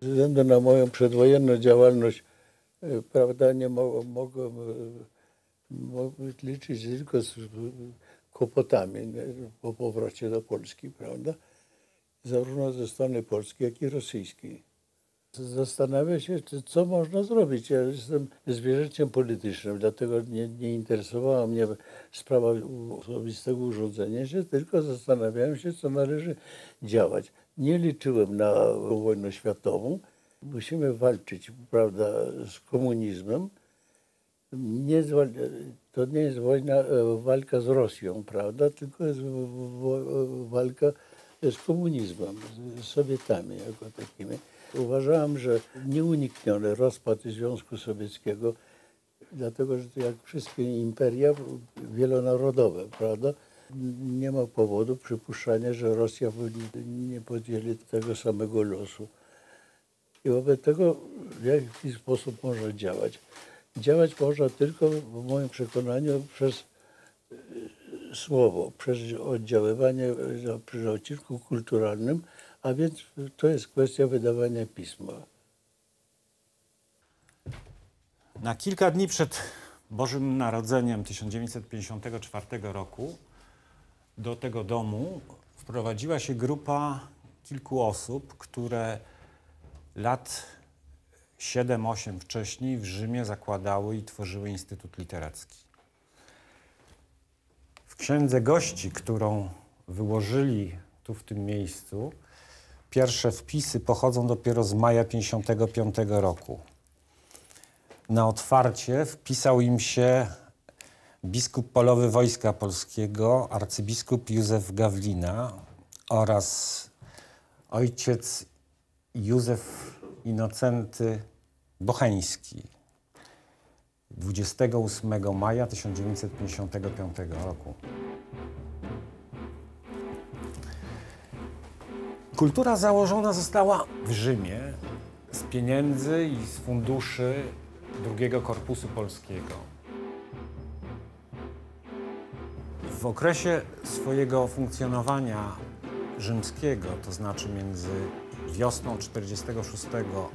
Ze względu na moją przedwojenną działalność, prawda, nie mogłem liczyć tylko z kłopotami po powrocie do Polski, prawda, zarówno ze strony polskiej, jak i rosyjskiej. Zastanawiam się, co można zrobić. Ja jestem zwierzęciem politycznym, dlatego nie interesowała mnie sprawa osobistego urządzenia się, tylko zastanawiałem się, co należy działać. Nie liczyłem na wojnę światową. Musimy walczyć, prawda, z komunizmem. To nie jest walka z Rosją, prawda, tylko jest walka z komunizmem, z Sowietami jako takimi. Uważałem, że nieunikniony rozpad Związku Sowieckiego, dlatego że to jak wszystkie imperia wielonarodowe, prawda, nie ma powodu przypuszczania, że Rosja nie podzieli tego samego losu. I wobec tego w jaki sposób można działać? Działać można tylko, w moim przekonaniu, przez słowo, przez oddziaływanie przy odcinku kulturalnym, a więc to jest kwestia wydawania pisma. Na kilka dni przed Bożym Narodzeniem 1954 roku do tego domu wprowadziła się grupa kilku osób, które lat 7-8 wcześniej w Rzymie zakładały i tworzyły Instytut Literacki. W księdze gości, którą wyłożyli tu w tym miejscu, pierwsze wpisy pochodzą dopiero z maja 1955 roku. Na otwarcie wpisał im się biskup polowy Wojska Polskiego, arcybiskup Józef Gawlina oraz ojciec Józef Inocenty Bocheński 28 maja 1955 roku. Kultura założona została w Rzymie z pieniędzy i z funduszy II Korpusu Polskiego. W okresie swojego funkcjonowania rzymskiego, to znaczy między wiosną 46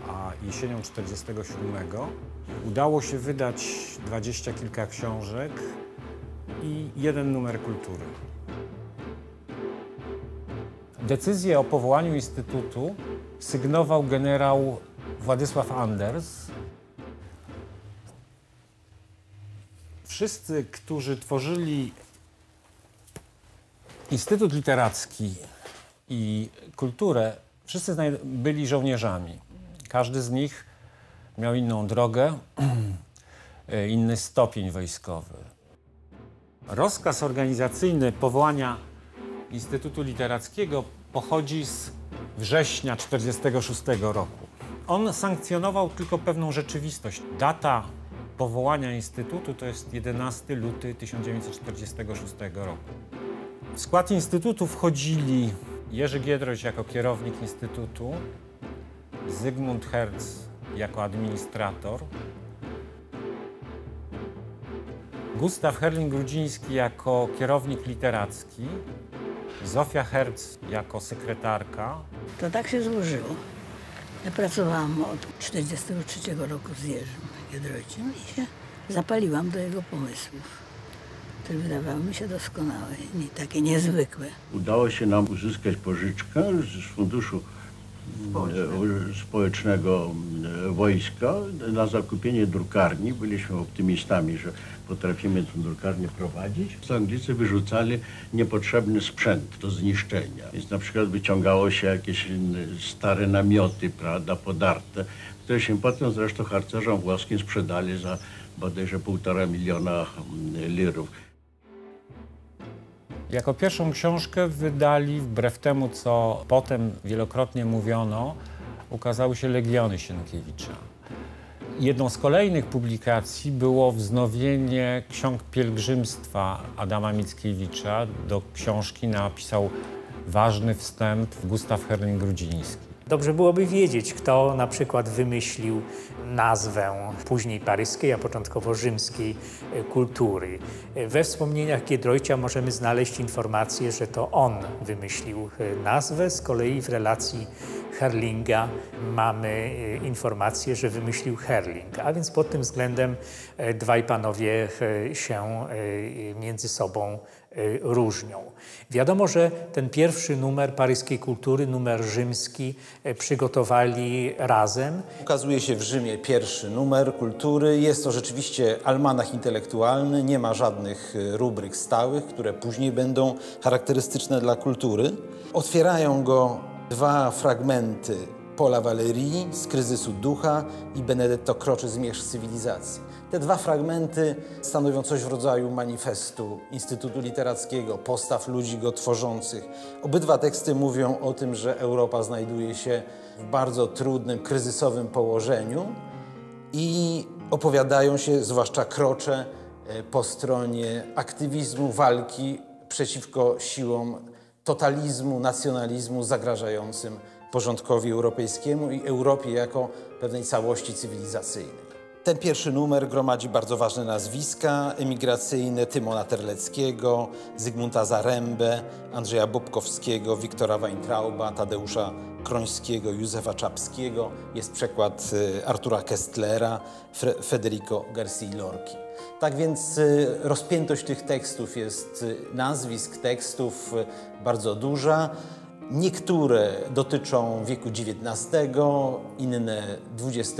a jesienią 47, udało się wydać 20 kilka książek i 1 numer kultury. Decyzję o powołaniu Instytutu sygnował generał Władysław Anders. Wszyscy, którzy tworzyli Instytut Literacki i kulturę, wszyscy byli żołnierzami. Każdy z nich miał inną drogę, inny stopień wojskowy. Rozkaz organizacyjny powołania Instytutu Literackiego pochodzi z września 1946 roku. On sankcjonował tylko pewną rzeczywistość. Data powołania Instytutu to jest 11 luty 1946 roku. W skład Instytutu wchodzili Jerzy Giedroyć jako kierownik Instytutu, Zygmunt Herz jako administrator, Gustaw Herling-Grudziński jako kierownik literacki, Zofia Herz jako sekretarka. To tak się złożyło. Ja pracowałam od 1943 roku z Jerzym Giedroyciem i się zapaliłam do jego pomysłów, które wydawały mi się doskonałe i takie niezwykłe. Udało się nam uzyskać pożyczkę z Funduszu Społecznego Wojska na zakupienie drukarni. Byliśmy optymistami, że potrafimy tę drukarnię prowadzić. Anglicy wyrzucali niepotrzebny sprzęt do zniszczenia. Więc na przykład wyciągało się jakieś stare namioty, prawda, podarte, które się potem zresztą harcerzom włoskim sprzedali za bodajże 1,5 miliona lirów. Jako pierwszą książkę wydali, wbrew temu, co potem wielokrotnie mówiono, ukazały się Legiony Sienkiewicza. Jedną z kolejnych publikacji było wznowienie ksiąg pielgrzymstwa Adama Mickiewicza. Do książki napisał ważny wstęp Gustaw Herling-Grudziński. Dobrze byłoby wiedzieć, kto na przykład wymyślił nazwę później paryskiej, a początkowo rzymskiej kultury. We wspomnieniach Giedroycia możemy znaleźć informację, że to on wymyślił nazwę. Z kolei w relacji Herlinga mamy informację, że wymyślił Herling. A więc pod tym względem dwaj panowie się między sobą różnią. Wiadomo, że ten pierwszy numer paryskiej kultury, numer rzymski, przygotowali razem. Ukazuje się w Rzymie pierwszy numer kultury. Jest to rzeczywiście almanach intelektualny, nie ma żadnych rubryk stałych, które później będą charakterystyczne dla kultury. Otwierają go dwa fragmenty Paula Valéry z Kryzysu ducha i Benedetto Croce Zmierzch cywilizacji. Te dwa fragmenty stanowią coś w rodzaju manifestu Instytutu Literackiego, postaw ludzi go tworzących. Obydwa teksty mówią o tym, że Europa znajduje się w bardzo trudnym, kryzysowym położeniu i opowiadają się, zwłaszcza Croce, po stronie aktywizmu, walki przeciwko siłom totalizmu, nacjonalizmu zagrażającym porządkowi europejskiemu i Europie jako pewnej całości cywilizacyjnej. Ten pierwszy numer gromadzi bardzo ważne nazwiska emigracyjne: Tymona Terleckiego, Zygmunta Zarembę, Andrzeja Bobkowskiego, Wiktora Weintrauba, Tadeusza Krońskiego, Józefa Czapskiego. Jest przekład Artura Kestlera, Federico García Lorki. Tak więc rozpiętość tych tekstów jest, nazwisk tekstów, bardzo duża. Niektóre dotyczą wieku XIX, inne XX.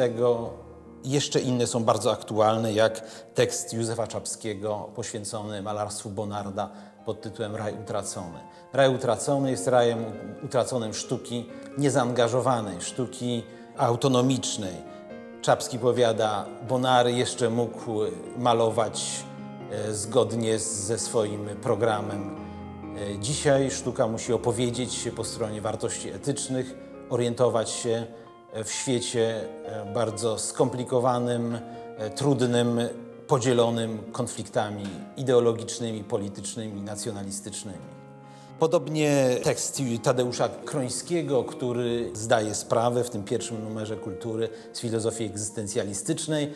Jeszcze inne są bardzo aktualne, jak tekst Józefa Czapskiego poświęcony malarstwu Bonarda pod tytułem Raj utracony. Raj utracony jest rajem utraconym sztuki niezaangażowanej, sztuki autonomicznej. Czapski powiada, Bonary jeszcze mógł malować zgodnie ze swoim programem. Dzisiaj sztuka musi opowiedzieć się po stronie wartości etycznych, orientować się w świecie bardzo skomplikowanym, trudnym, podzielonym konfliktami ideologicznymi, politycznymi, nacjonalistycznymi. Podobnie tekst Tadeusza Krońskiego, który zdaje sprawę w tym pierwszym numerze kultury z filozofii egzystencjalistycznej.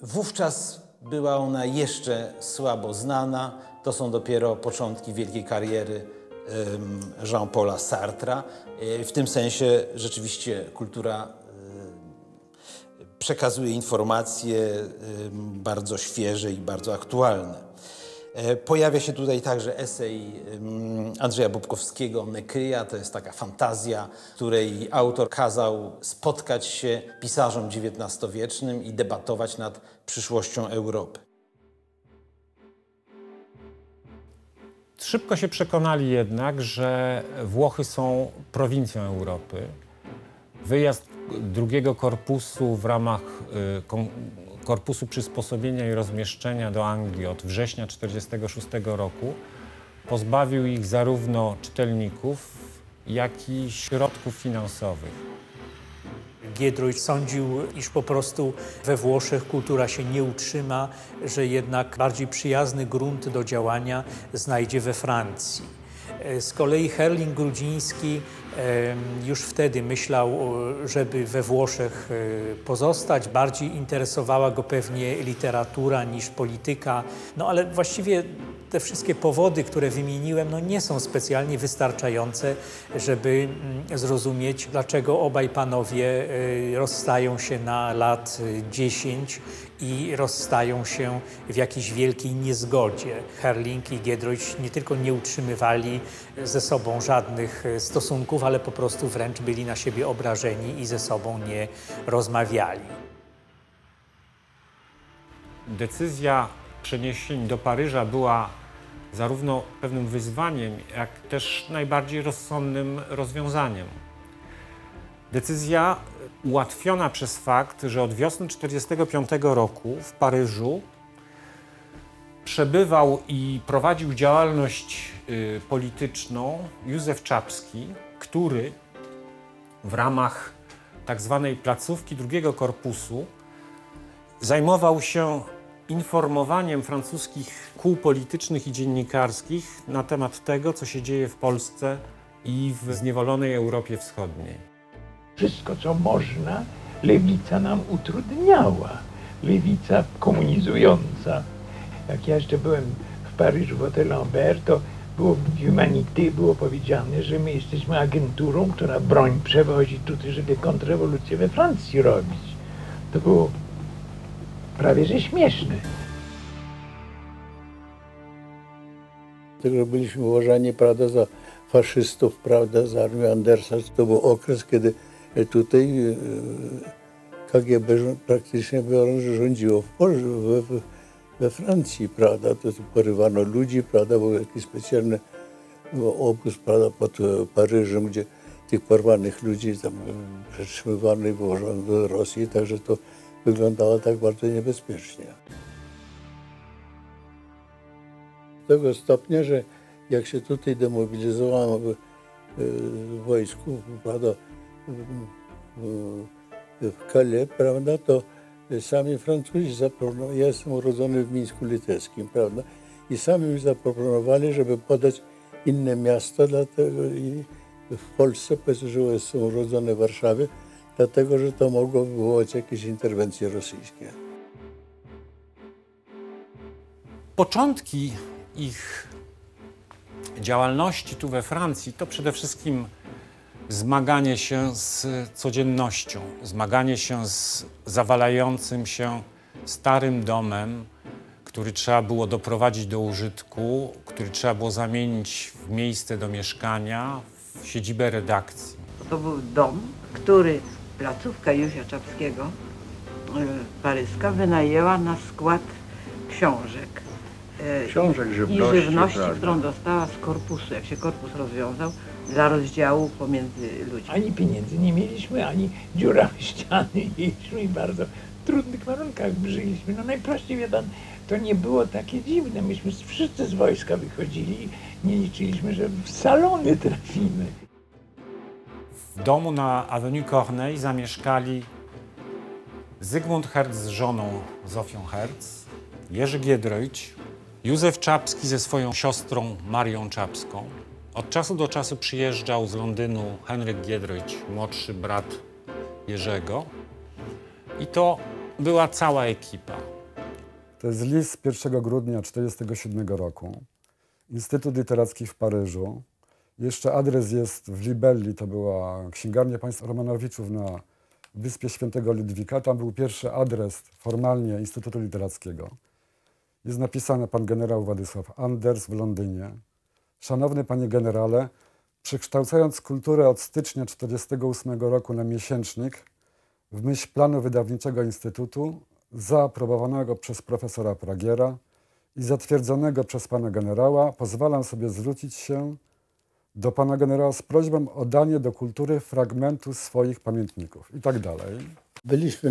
Wówczas była ona jeszcze słabo znana. To są dopiero początki wielkiej kariery Jean-Paula Sartra. W tym sensie rzeczywiście kultura przekazuje informacje bardzo świeże i bardzo aktualne. Pojawia się tutaj także esej Andrzeja Bobkowskiego Nekryja. To jest taka fantazja, której autor kazał spotkać się pisarzom XIX-wiecznym i debatować nad przyszłością Europy. Szybko się przekonali jednak, że Włochy są prowincją Europy. Wyjazd drugiego korpusu w ramach Korpusu Przysposobienia i Rozmieszczenia do Anglii od września 1946 roku pozbawił ich zarówno czytelników, jak i środków finansowych. Giedroyć sądził, iż po prostu we Włoszech kultura się nie utrzyma, że jednak bardziej przyjazny grunt do działania znajdzie we Francji. Z kolei Herling-Grudziński już wtedy myślał, żeby we Włoszech pozostać. Bardziej interesowała go pewnie literatura niż polityka. No ale właściwie te wszystkie powody, które wymieniłem, no nie są specjalnie wystarczające, żeby zrozumieć, dlaczego obaj panowie rozstają się na lat 10 i rozstają się w jakiejś wielkiej niezgodzie. Herling i Giedroyć nie tylko nie utrzymywali ze sobą żadnych stosunków, ale po prostu wręcz byli na siebie obrażeni i ze sobą nie rozmawiali. Decyzja przeniesień do Paryża była zarówno pewnym wyzwaniem, jak też najbardziej rozsądnym rozwiązaniem. Decyzja ułatwiona przez fakt, że od wiosny 1945 roku w Paryżu przebywał i prowadził działalność polityczną Józef Czapski, który w ramach tak zwanej placówki drugiego korpusu zajmował się informowaniem francuskich kół politycznych i dziennikarskich na temat tego, co się dzieje w Polsce i w zniewolonej Europie Wschodniej. Wszystko, co można, lewica nam utrudniała. Lewica komunizująca. Jak ja jeszcze byłem w Paryżu w Hotel Lambert, to było w Humanité było powiedziane, że my jesteśmy agenturą, która broń przewozi tutaj, żeby kontrrewolucję we Francji robić. To było prawie że śmieszne. Dlatego byliśmy uważani, prawda, za faszystów, prawda, za armię Andersa. To był okres, kiedy tutaj KGB praktycznie biorąc rządziło w Polsce, we Francji, prawda, to porywano ludzi, prawda, był jakiś specjalny obóz, prawda, pod Paryżem, gdzie tych porwanych ludzi tam przetrzymywano i wywożono do Rosji, także to wyglądało tak bardzo niebezpiecznie. Do tego stopnia, że jak się tutaj demobilizowano w wojsku, prawda, w Calais, prawda, to sami Francuzi zaproponowali, ja jestem urodzony w Mińsku Litewskim, prawda, i sami mi zaproponowali, żeby podać inne miasto, dlatego i w Polsce, powiedzmy, że jestem urodzony w Warszawie, dlatego, że to mogło wywołać jakieś interwencje rosyjskie. Początki ich działalności tu we Francji to przede wszystkim zmaganie się z codziennością, zmaganie się z zawalającym się starym domem, który trzeba było doprowadzić do użytku, który trzeba było zamienić w miejsce do mieszkania, w siedzibę redakcji. To był dom, który placówka Józia Czapskiego paryska wynajęła na skład książek. Książek, I żywności, żywności, prawda. którą dostała z korpusu, jak się korpus rozwiązał, dla rozdziału pomiędzy ludźmi. Ani pieniędzy nie mieliśmy, ani dziurawe ściany mieliśmy i bardzo trudnych warunkach żyliśmy. No najprościej wiadomo, to nie było takie dziwne. Myśmy wszyscy z wojska wychodzili i nie liczyliśmy, że w salony trafimy. W domu na Avenue Corneille zamieszkali Zygmunt Herz z żoną Zofią Herz, Jerzy Giedroyć, Józef Czapski ze swoją siostrą Marią Czapską. Od czasu do czasu przyjeżdżał z Londynu Henryk Giedroyć, młodszy brat Jerzego. I to była cała ekipa. To jest list 1 grudnia 1947 roku. Instytut Literacki w Paryżu. Jeszcze adres jest w Libelli, to była księgarnia państwa Romanowiczów na Wyspie Świętego Ludwika. Tam był pierwszy adres formalnie Instytutu Literackiego. Jest napisane pan generał Władysław Anders w Londynie. Szanowny panie generale, przekształcając kulturę od stycznia 1948 roku na miesięcznik, w myśl planu wydawniczego Instytutu, zaaprobowanego przez profesora Pragiera i zatwierdzonego przez pana generała, pozwalam sobie zwrócić się do pana generała z prośbą o danie do kultury fragmentu swoich pamiętników i tak dalej. Byliśmy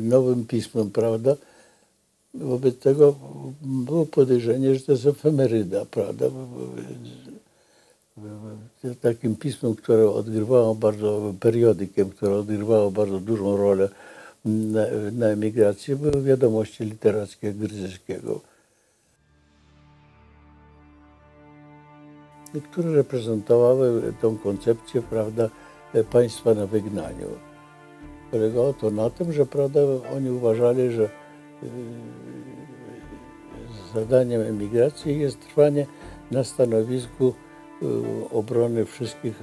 nowym pismem, prawda? Wobec tego było podejrzenie, że to jest efemeryda, prawda? Takim pismem, które odgrywało periodykiem, które odgrywało bardzo dużą rolę na emigracji, były Wiadomości literackie Gryzyckiego, które reprezentowały tą koncepcję, prawda, państwa na wygnaniu. Polegało to na tym, że, prawda, oni uważali, że zadaniem emigracji jest trwanie na stanowisku obrony wszystkich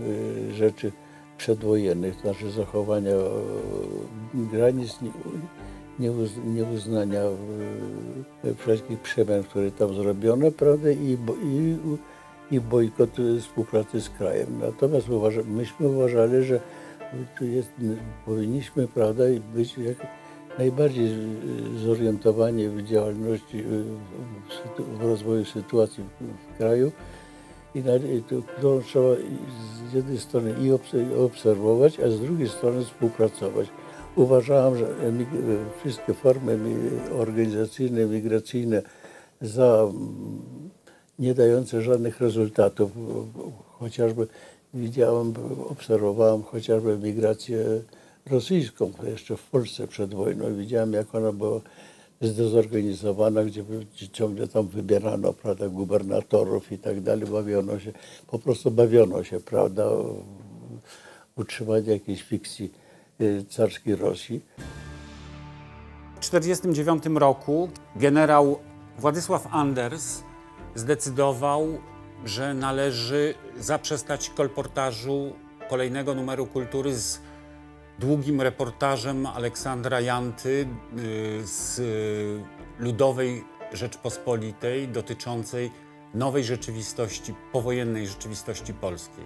rzeczy przedwojennych, to znaczy zachowania granic, nieuznania wszelkich przemian, które tam zrobiono, prawda, i bojkot współpracy z krajem. Natomiast myśmy uważali, że powinniśmy, prawda, być jak najbardziej zorientowani w działalności, w rozwoju sytuacji w kraju, którą trzeba z jednej strony i obserwować, a z drugiej strony współpracować. Uważałem, że wszystkie formy organizacyjne, migracyjne nie dające żadnych rezultatów, chociażby obserwowałem chociażby migrację rosyjską, jeszcze w Polsce przed wojną. Widziałem, jak ona była zdezorganizowana, gdzie ciągle tam wybierano, prawda, gubernatorów i tak dalej. Po prostu bawiono się, prawda, utrzymanie jakiejś fikcji carskiej Rosji. W 1949 roku generał Władysław Anders zdecydował że należy zaprzestać kolportażu kolejnego numeru Kultury z długim reportażem Aleksandra Janty z Ludowej Rzeczpospolitej dotyczącej nowej rzeczywistości, powojennej rzeczywistości polskiej.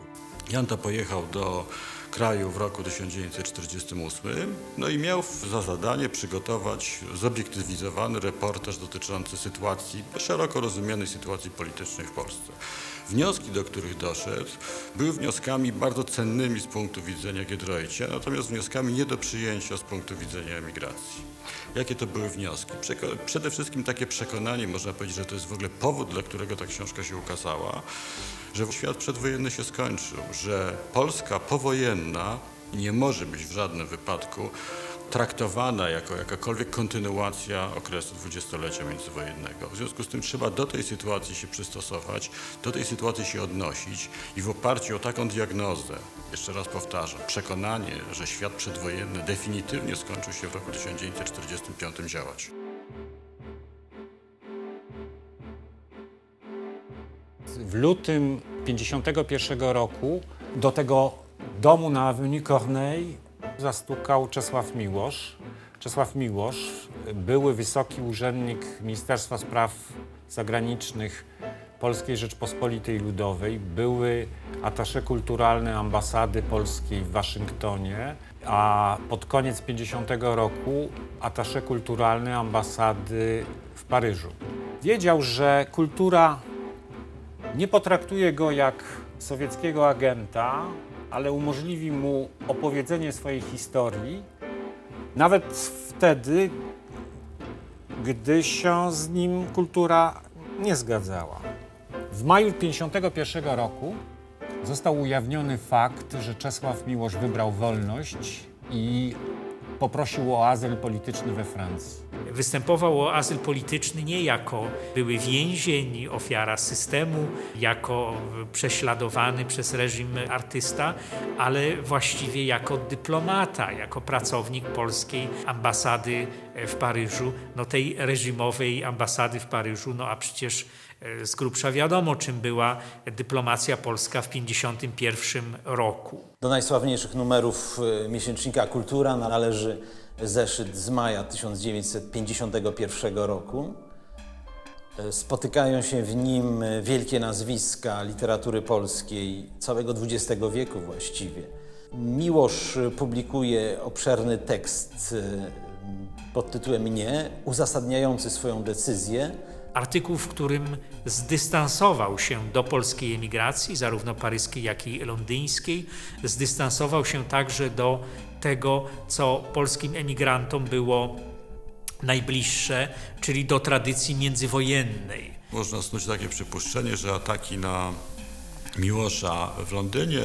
Janta pojechał do kraju w roku 1948, no i miał za zadanie przygotować zobiektywizowany reportaż dotyczący sytuacji, szeroko rozumianej sytuacji politycznej w Polsce. Wnioski, do których doszedł, były wnioskami bardzo cennymi z punktu widzenia Giedroycia, natomiast wnioskami nie do przyjęcia z punktu widzenia emigracji. Jakie to były wnioski? Przede wszystkim takie przekonanie, można powiedzieć, że to jest w ogóle powód, dla którego ta książka się ukazała, że świat przedwojenny się skończył, że Polska powojenna nie może być w żadnym wypadku traktowana jako jakakolwiek kontynuacja okresu dwudziestolecia międzywojennego. W związku z tym trzeba do tej sytuacji się przystosować, do tej sytuacji się odnosić i w oparciu o taką diagnozę, jeszcze raz powtarzam, przekonanie, że świat przedwojenny definitywnie skończył się w roku 1945 działać. W lutym 1951 roku do tego domu na Avenue Corneille zastukał Czesław Miłosz. Czesław Miłosz, były wysoki urzędnik Ministerstwa Spraw Zagranicznych Polskiej Rzeczpospolitej Ludowej, były attaché kulturalny ambasady polskiej w Waszyngtonie, a pod koniec 1950 roku attaché kulturalny ambasady w Paryżu. Wiedział, że kultura nie potraktuje go jak sowieckiego agenta, ale umożliwi mu opowiedzenie swojej historii, nawet wtedy, gdy się z nim kultura nie zgadzała. W maju 1951 roku został ujawniony fakt, że Czesław Miłosz wybrał wolność i poprosił o azyl polityczny we Francji. Występował o azyl polityczny nie jako były więzień, ofiara systemu, jako prześladowany przez reżim artysta, ale właściwie jako dyplomata, jako pracownik polskiej ambasady w Paryżu, no tej reżimowej ambasady w Paryżu, no a przecież z grubsza wiadomo, czym była dyplomacja polska w 1951 roku. Do najsławniejszych numerów miesięcznika Kultura należy zeszyt z maja 1951 roku. Spotykają się w nim wielkie nazwiska literatury polskiej całego XX wieku właściwie. Miłosz publikuje obszerny tekst pod tytułem „Nie”, uzasadniający swoją decyzję. Artykuł, w którym zdystansował się do polskiej emigracji, zarówno paryskiej, jak i londyńskiej. Zdystansował się także do tego, co polskim emigrantom było najbliższe, czyli do tradycji międzywojennej. Można snuć takie przypuszczenie, że ataki na Miłosza w Londynie,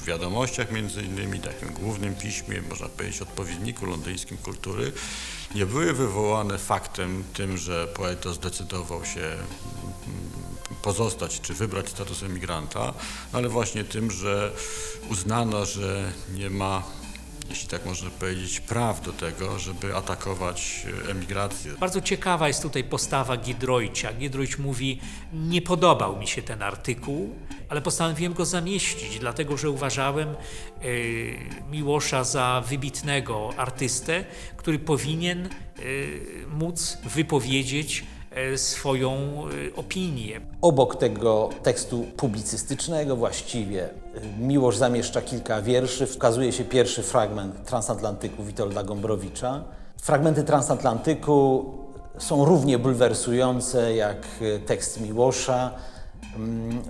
w wiadomościach między innymi, takim głównym piśmie, można powiedzieć odpowiedniku londyńskim Kultury, nie były wywołane faktem tym, że poeta zdecydował się pozostać czy wybrać status emigranta, ale właśnie tym, że uznano, że nie ma, jeśli tak można powiedzieć, praw do tego, żeby atakować emigrację. Bardzo ciekawa jest tutaj postawa Giedroycia. Giedroyć mówi, nie podobał mi się ten artykuł, ale postanowiłem go zamieścić, dlatego że uważałem Miłosza za wybitnego artystę, który powinien móc wypowiedzieć swoją opinię. Obok tego tekstu publicystycznego właściwie Miłosz zamieszcza kilka wierszy. Wkazuje się pierwszy fragment Transatlantyku Witolda Gombrowicza. Fragmenty Transatlantyku są równie bulwersujące jak tekst Miłosza.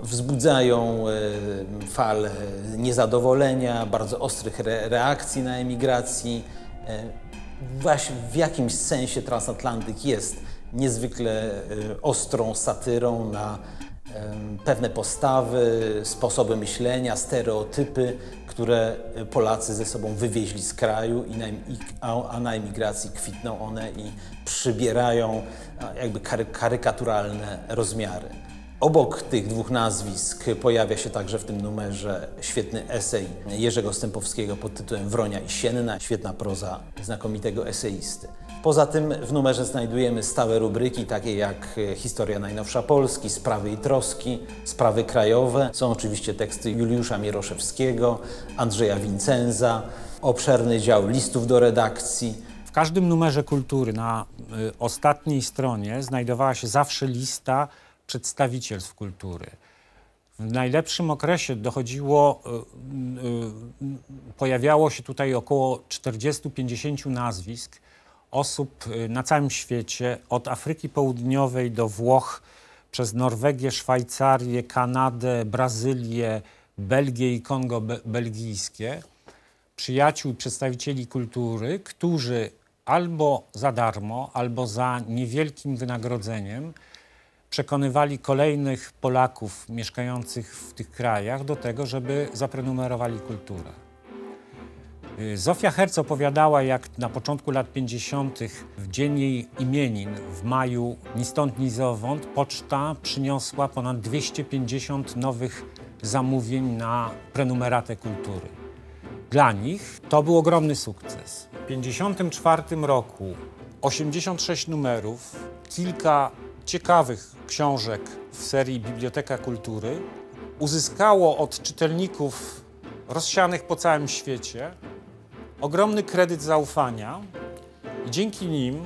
Wzbudzają falę niezadowolenia, bardzo ostrych reakcji na emigracji. Właśnie w jakimś sensie Transatlantyk jest niezwykle ostrą satyrą na pewne postawy, sposoby myślenia, stereotypy, które Polacy ze sobą wywieźli z kraju, a na emigracji kwitną one i przybierają jakby karykaturalne rozmiary. Obok tych dwóch nazwisk pojawia się także w tym numerze świetny esej Jerzego Stępowskiego pod tytułem Wronia i Sienna, świetna proza znakomitego eseisty. Poza tym w numerze znajdujemy stałe rubryki, takie jak Historia najnowsza Polski, Sprawy i troski, Sprawy krajowe. Są oczywiście teksty Juliusza Mieroszewskiego, Andrzeja Wincenza, obszerny dział listów do redakcji. W każdym numerze kultury na ostatniej stronie znajdowała się zawsze lista przedstawicielstw kultury. W najlepszym okresie pojawiało się tutaj około 40-50 nazwisk osób na całym świecie, od Afryki Południowej do Włoch, przez Norwegię, Szwajcarię, Kanadę, Brazylię, Belgię i Kongo belgijskie, przyjaciół i przedstawicieli kultury, którzy albo za darmo, albo za niewielkim wynagrodzeniem przekonywali kolejnych Polaków mieszkających w tych krajach do tego, żeby zaprenumerowali kulturę. Zofia Herz opowiadała, jak na początku lat 50. w dzień jej imienin, w maju, ni stąd, ni zowąd, poczta przyniosła ponad 250 nowych zamówień na prenumeratę kultury. Dla nich to był ogromny sukces. W 1954 roku 86 numerów, kilka ciekawych książek w serii Biblioteka Kultury uzyskało od czytelników rozsianych po całym świecie ogromny kredyt zaufania i dzięki nim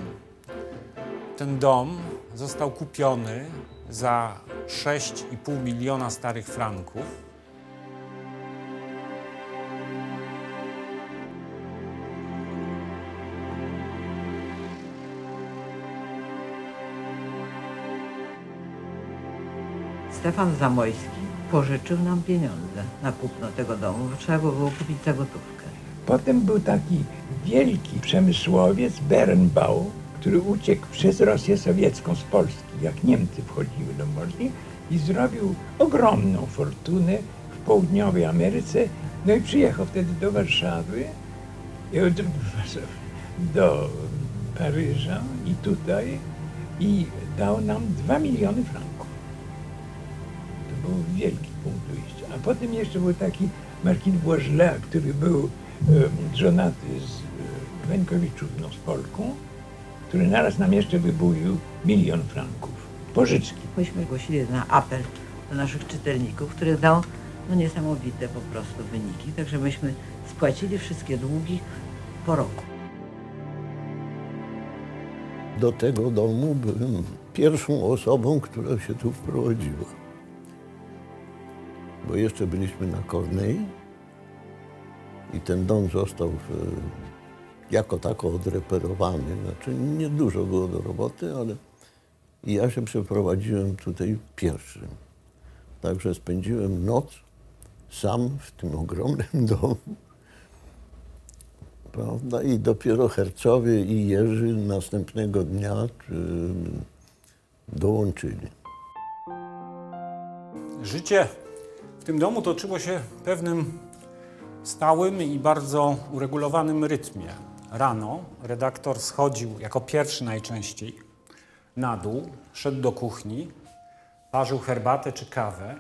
ten dom został kupiony za 6,5 miliona starych franków. Stefan Zamojski pożyczył nam pieniądze na kupno tego domu, bo trzeba było kupić za gotówkę. Potem był taki wielki przemysłowiec Berenbau, który uciekł przez Rosję sowiecką z Polski, jak Niemcy wchodziły do Polski, i zrobił ogromną fortunę w południowej Ameryce. No i przyjechał wtedy do Warszawy, do Paryża i tutaj, i dał nam 2 miliony franków. To był wielki punkt wyjścia. A potem jeszcze był taki Markin Boisgelat, który był żonaty z Wękowiczówną, z Polką, który naraz nam jeszcze wybulił 1 000 000 franków pożyczki. Myśmy głosili na apel do naszych czytelników, który dał niesamowite po prostu wyniki, także myśmy spłacili wszystkie długi po roku. Do tego domu byłem pierwszą osobą, która się tu wprowadziła. Bo jeszcze byliśmy na Kornei i ten dom został jako tako odreperowany. Znaczy niedużo było do roboty, ale ja się przeprowadziłem tutaj pierwszy. Także spędziłem noc sam w tym ogromnym domu. Prawda? I dopiero Hercowie i Jerzy następnego dnia dołączyli. Życie w tym domu toczyło się w pewnym stałym i bardzo uregulowanym rytmie. Rano redaktor schodził jako pierwszy najczęściej na dół, szedł do kuchni, parzył herbatę czy kawę,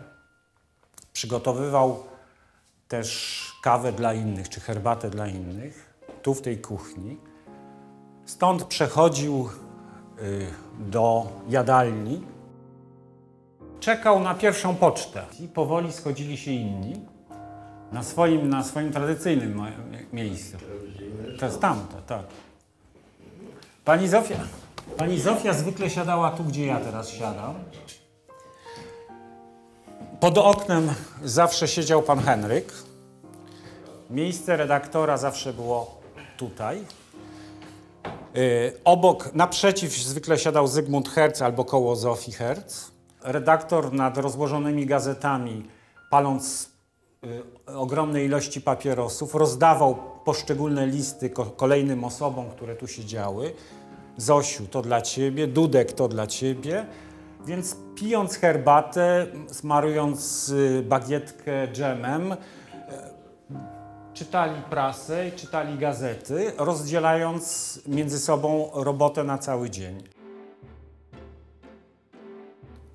przygotowywał też kawę dla innych czy herbatę dla innych, tu w tej kuchni. Stąd przechodził do jadalni, czekał na pierwszą pocztę i powoli schodzili się inni na swoim tradycyjnym miejscu. To jest tamto, tak. Pani Zofia zwykle siadała tu, gdzie ja teraz siadam. Pod oknem zawsze siedział pan Henryk. Miejsce redaktora zawsze było tutaj. Obok, naprzeciw zwykle siadał Zygmunt Herz albo koło Zofii Herz. Redaktor nad rozłożonymi gazetami, paląc ogromnej ilości papierosów, rozdawał poszczególne listy kolejnym osobom, które tu siedziały. Zosiu, to dla ciebie, Dudek, to dla ciebie. Więc pijąc herbatę, smarując bagietkę dżemem, czytali prasę i czytali gazety, rozdzielając między sobą robotę na cały dzień.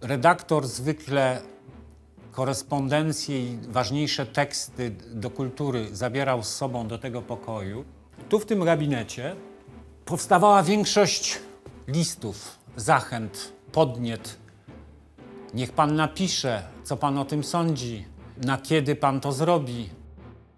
Redaktor zwykle korespondencje i ważniejsze teksty do kultury zabierał z sobą do tego pokoju. Tu w tym gabinecie powstawała większość listów, zachęt, podniet. Niech pan napisze, co pan o tym sądzi, na kiedy pan to zrobi.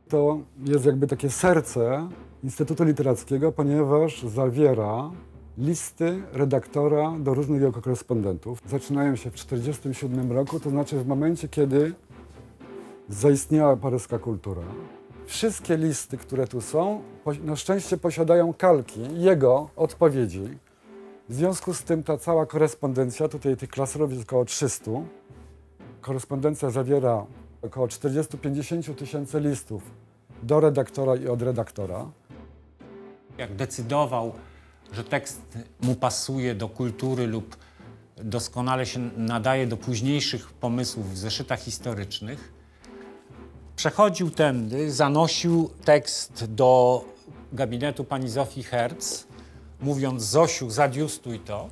To jest jakby takie serce Instytutu Literackiego, ponieważ zawiera listy redaktora do różnych jego korespondentów. Zaczynają się w 1947 roku, to znaczy w momencie, kiedy zaistniała paryska kultura. Wszystkie listy, które tu są, na szczęście posiadają kalki jego odpowiedzi. W związku z tym ta cała korespondencja, tutaj tych klaserów jest około 300. Korespondencja zawiera około 40-50 tysięcy listów do redaktora i od redaktora. Jak decydował, że tekst mu pasuje do kultury lub doskonale się nadaje do późniejszych pomysłów w zeszytach historycznych, przechodził tędy, zanosił tekst do gabinetu pani Zofii Herz, mówiąc: Zosiu, zadiustuj to.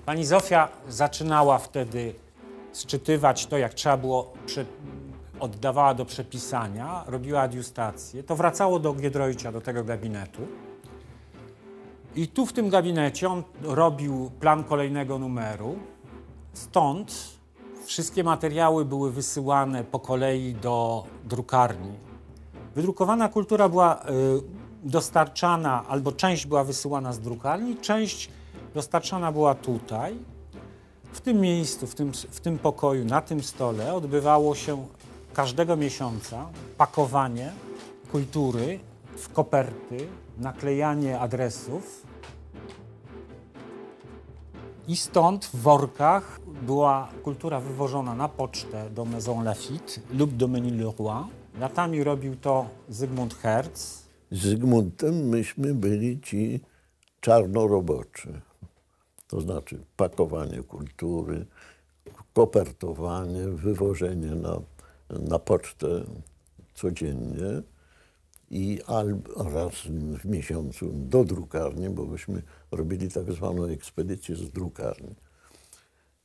Pani Zofia zaczynała wtedy sczytywać to, jak trzeba było, oddawała do przepisania, robiła adiustację. To wracało do Giedroycia, do tego gabinetu. I tu w tym gabinecie on robił plan kolejnego numeru. Stąd wszystkie materiały były wysyłane po kolei do drukarni. Wydrukowana kultura była dostarczana, albo część była wysyłana z drukarni, część dostarczana była tutaj. W tym miejscu, w tym pokoju, na tym stole odbywało się każdego miesiąca pakowanie kultury w koperty, naklejanie adresów. I stąd w workach była kultura wywożona na pocztę do Maison Lafitte lub do Mesnil-le-Roi. Latami robił to Zygmunt Herz. Z Zygmuntem myśmy byli ci czarnoroboczy. To znaczy pakowanie kultury, kopertowanie, wywożenie na pocztę codziennie i raz w miesiącu do drukarni, bo myśmy robili tak zwaną ekspedycję z drukarni.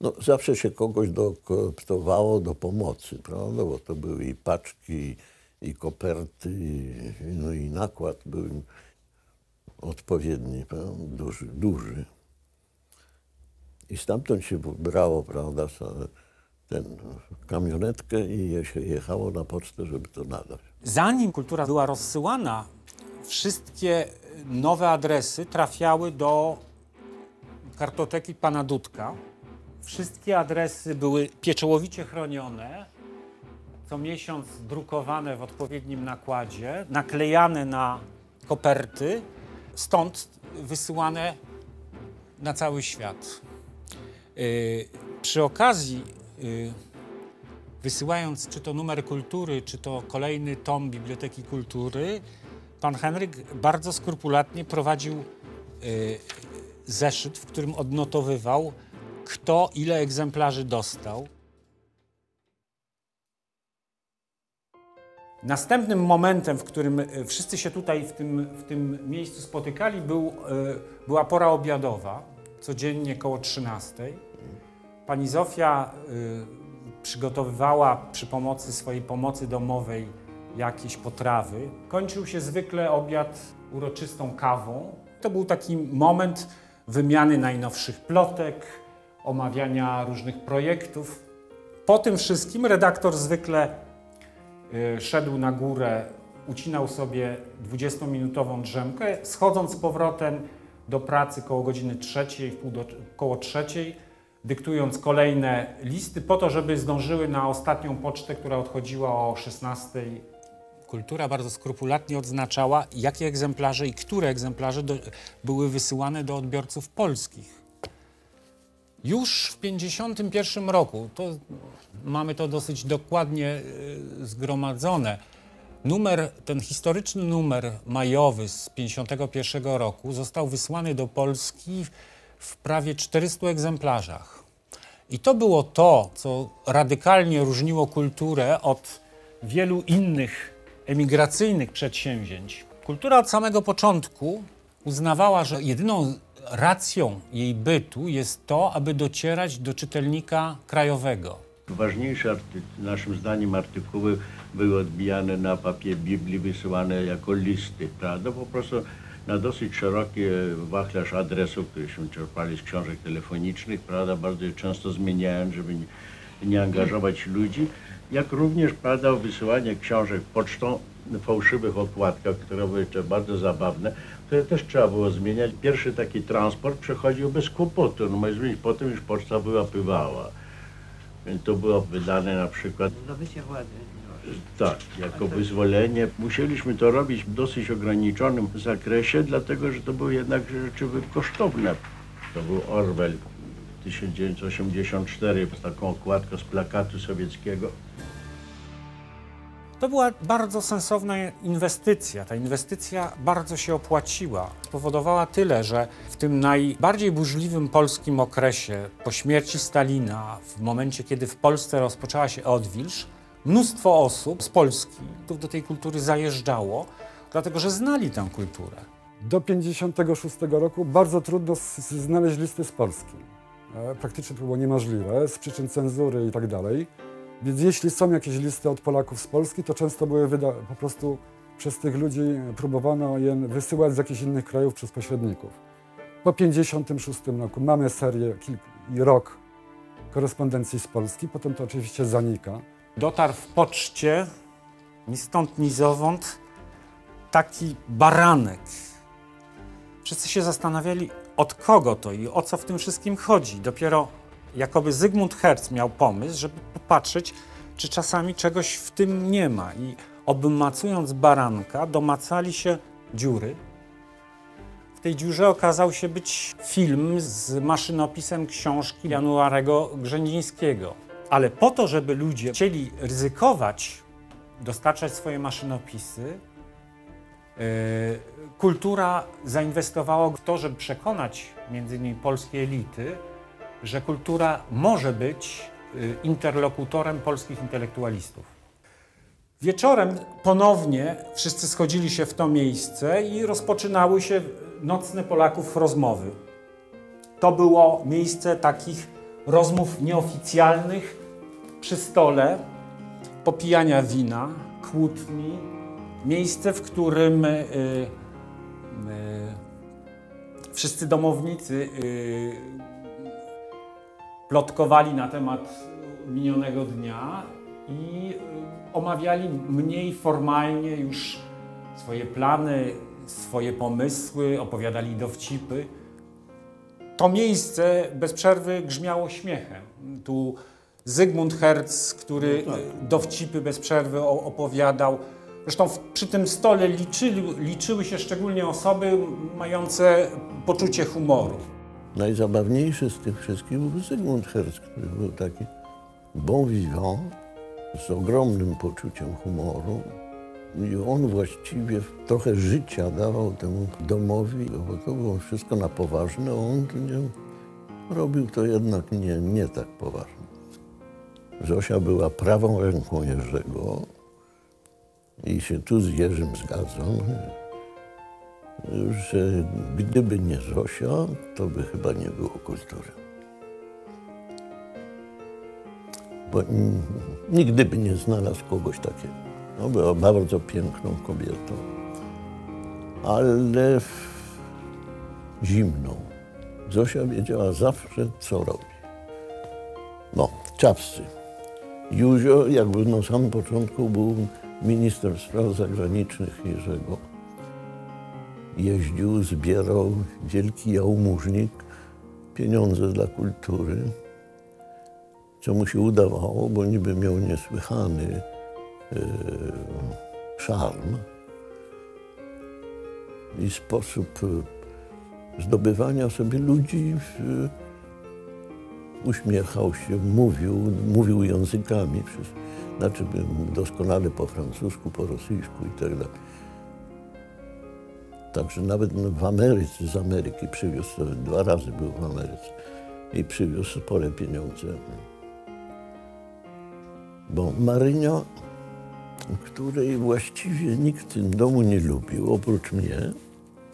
No, zawsze się kogoś dooptowało do pomocy, prawda? Bo to były i paczki, i koperty, no i nakład był odpowiedni, prawda? Duży. I stamtąd się brało, prawda, kamionetkę i się jechało na pocztę, żeby to nadać. Zanim kultura była rozsyłana, wszystkie nowe adresy trafiały do kartoteki pana Dudka. Wszystkie adresy były pieczołowicie chronione, co miesiąc drukowane w odpowiednim nakładzie, naklejane na koperty, stąd wysyłane na cały świat. Przy okazji, wysyłając czy to numer kultury, czy to kolejny tom Biblioteki Kultury, pan Henryk bardzo skrupulatnie prowadził zeszyt, w którym odnotowywał, kto ile egzemplarzy dostał. Następnym momentem, w którym wszyscy się tutaj w tym miejscu spotykali, była pora obiadowa, codziennie koło 13:00. Pani Zofia przygotowywała przy pomocy swojej pomocy domowej jakieś potrawy. Kończył się zwykle obiad uroczystą kawą. To był taki moment wymiany najnowszych plotek, omawiania różnych projektów. Po tym wszystkim redaktor zwykle szedł na górę, ucinał sobie 20-minutową drzemkę, schodząc z powrotem do pracy koło godziny 3:00, koło 3:00, dyktując kolejne listy po to, żeby zdążyły na ostatnią pocztę, która odchodziła o 16:00. Kultura bardzo skrupulatnie odznaczała, jakie egzemplarze i które egzemplarze były wysyłane do odbiorców polskich. Już w 1951 roku, mamy to dosyć dokładnie zgromadzone, ten historyczny numer majowy z 1951 roku został wysłany do Polski w prawie 400 egzemplarzach. I to było to, co radykalnie różniło kulturę od wielu innych emigracyjnych przedsięwzięć. Kultura od samego początku uznawała, że jedyną racją jej bytu jest to, aby docierać do czytelnika krajowego. Ważniejsze naszym zdaniem artykuły były odbijane na papier Biblii, wysyłane jako listy, prawda? Po prostu na dosyć szeroki wachlarz adresów, któreśmy czerpali z książek telefonicznych, prawda? Bardzo często zmieniając, żeby nie angażować ludzi. Jak również, prawda, wysyłanie książek pocztą w fałszywych okładkach, które były bardzo zabawne, które też trzeba było zmieniać. Pierwszy taki transport przechodził bez kłopotu, no ma zmienić potem już poczta wyłapywała. Więc to było wydane na przykład... Zdobycie władzy. Tak, jako wyzwolenie. Musieliśmy to robić w dosyć ograniczonym zakresie, dlatego że to były jednak rzeczy kosztowne. To był Orwell 1984, z taką okładką z plakatu sowieckiego. To była bardzo sensowna inwestycja. Ta inwestycja bardzo się opłaciła. Spowodowała tyle, że w tym najbardziej burzliwym polskim okresie, po śmierci Stalina, w momencie, kiedy w Polsce rozpoczęła się odwilż, mnóstwo osób z Polski do tej kultury zajeżdżało, dlatego że znali tę kulturę. Do 1956 roku bardzo trudno znaleźć listy z Polski. Praktycznie to było niemożliwe z przyczyn cenzury i tak dalej. Więc jeśli są jakieś listy od Polaków z Polski, to często były po prostu przez tych ludzi próbowano je wysyłać z jakichś innych krajów przez pośredników. Po 1956 roku mamy serię i rok korespondencji z Polski, potem to oczywiście zanika. Dotarł w poczcie, ni stąd, ni zowąd, taki baranek. Wszyscy się zastanawiali, od kogo to i o co w tym wszystkim chodzi. Dopiero jakoby Zygmunt Herz miał pomysł, żeby popatrzeć, czy czasami czegoś w tym nie ma. I obmacując baranka, domacali się dziury. W tej dziurze okazał się być film z maszynopisem książki Januarego Grzędzińskiego. Ale po to, żeby ludzie chcieli ryzykować, dostarczać swoje maszynopisy, kultura zainwestowała w to, żeby przekonać między innymi polskie elity, że kultura może być interlokutorem polskich intelektualistów. Wieczorem ponownie wszyscy schodzili się w to miejsce i rozpoczynały się nocne Polaków rozmowy. To było miejsce takich rozmów nieoficjalnych przy stole, popijania wina, kłótni. Miejsce, w którym wszyscy domownicy plotkowali na temat minionego dnia i omawiali mniej formalnie już swoje plany, swoje pomysły, opowiadali dowcipy. To miejsce bez przerwy grzmiało śmiechem. Tu Zygmunt Herz, który dowcipy bez przerwy opowiadał. Zresztą przy tym stole liczyły się szczególnie osoby mające poczucie humoru. Najzabawniejszy z tych wszystkich był Zygmunt Herz, który był taki bon vivant, z ogromnym poczuciem humoru. I on właściwie trochę życia dawał temu domowi, bo to było wszystko na poważne, a on robił to jednak nie tak poważnie. Zosia była prawą ręką Jerzego i się tu z Jerzym zgadzam, że gdyby nie Zosia, to by chyba nie było kultury. Bo nigdy by nie znalazł kogoś takiego. No, była bardzo piękną kobietą, ale zimną. Zosia wiedziała zawsze, co robi. No, czapscy. Józio jakby na samym początku był minister spraw zagranicznych Jerzego. Jeździł, zbierał, wielki jałmużnik, pieniądze dla kultury, co mu się udawało, bo niby miał niesłychany szarm i sposób zdobywania sobie ludzi. Uśmiechał się, mówił językami, znaczy doskonale po francusku, po rosyjsku i tak dalej. Także nawet w Ameryce, z Ameryki przywiózł, 2 razy był w Ameryce i przywiózł spore pieniądze. Bo Marynia, której właściwie nikt w tym domu nie lubił, oprócz mnie,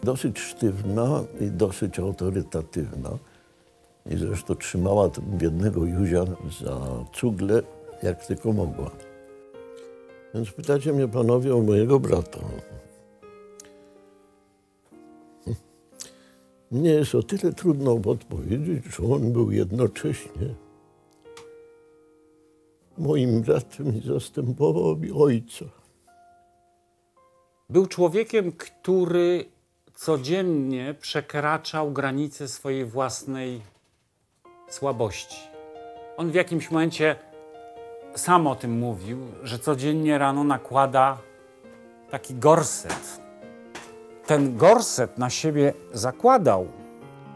Dosyć sztywna i dosyć autorytatywna. I zresztą trzymała biednego Józia za cugle, jak tylko mogła. Więc pytacie mnie panowie o mojego brata. Mnie jest o tyle trudno odpowiedzieć, że on był jednocześnie moim bratem i zastępował mi ojca. Był człowiekiem, który codziennie przekraczał granice swojej własnej słabości. On w jakimś momencie sam o tym mówił, że codziennie rano nakłada taki gorset. Ten gorset na siebie zakładał,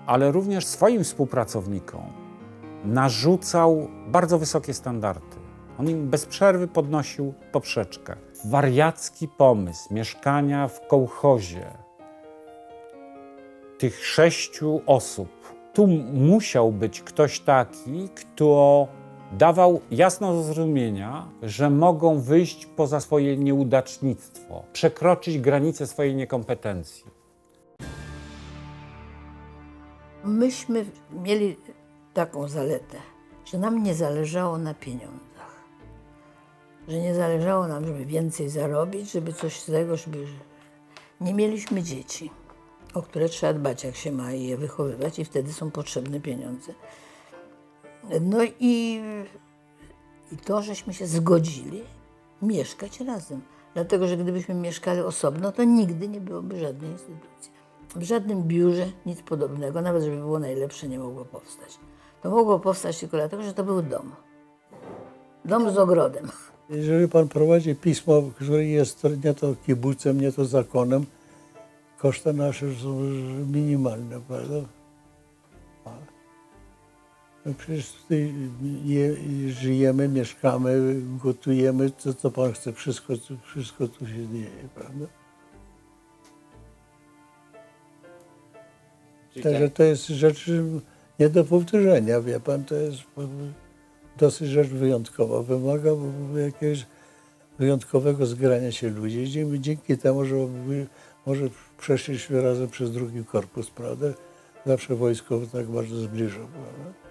ale również swoim współpracownikom narzucał bardzo wysokie standardy. On im bez przerwy podnosił poprzeczkę. Wariacki pomysł mieszkania w kołchozie tych 6 osób. Tu musiał być ktoś taki, kto dawał jasno do zrozumienia, że mogą wyjść poza swoje nieudacznictwo, przekroczyć granice swojej niekompetencji. Myśmy mieli taką zaletę, że nam nie zależało na pieniądzach. Że nie zależało nam, żeby więcej zarobić, żeby coś z tego, żeby... Nie mieliśmy dzieci, o które trzeba dbać, jak się ma, i je wychowywać, i wtedy są potrzebne pieniądze. No i to, żeśmy się zgodzili mieszkać razem. Dlatego, że gdybyśmy mieszkali osobno, to nigdy nie byłoby żadnej instytucji. W żadnym biurze nic podobnego, nawet żeby było najlepsze, nie mogło powstać. To mogło powstać tylko dlatego, że to był dom. Dom z ogrodem. Jeżeli pan prowadzi pismo, które jest nie to kibucem, nie to zakonem, koszty nasze są minimalne, prawda? No przecież tutaj żyjemy, mieszkamy, gotujemy, co pan chce, wszystko tu się dzieje, prawda? Także to jest rzecz nie do powtórzenia, wie pan, to jest dosyć rzecz wyjątkowa. Wymaga jakiegoś wyjątkowego zgrania się ludzi. Dzięki temu, że może przeszliśmy razem przez drugi korpus, prawda? Zawsze wojsko tak bardzo zbliża, prawda?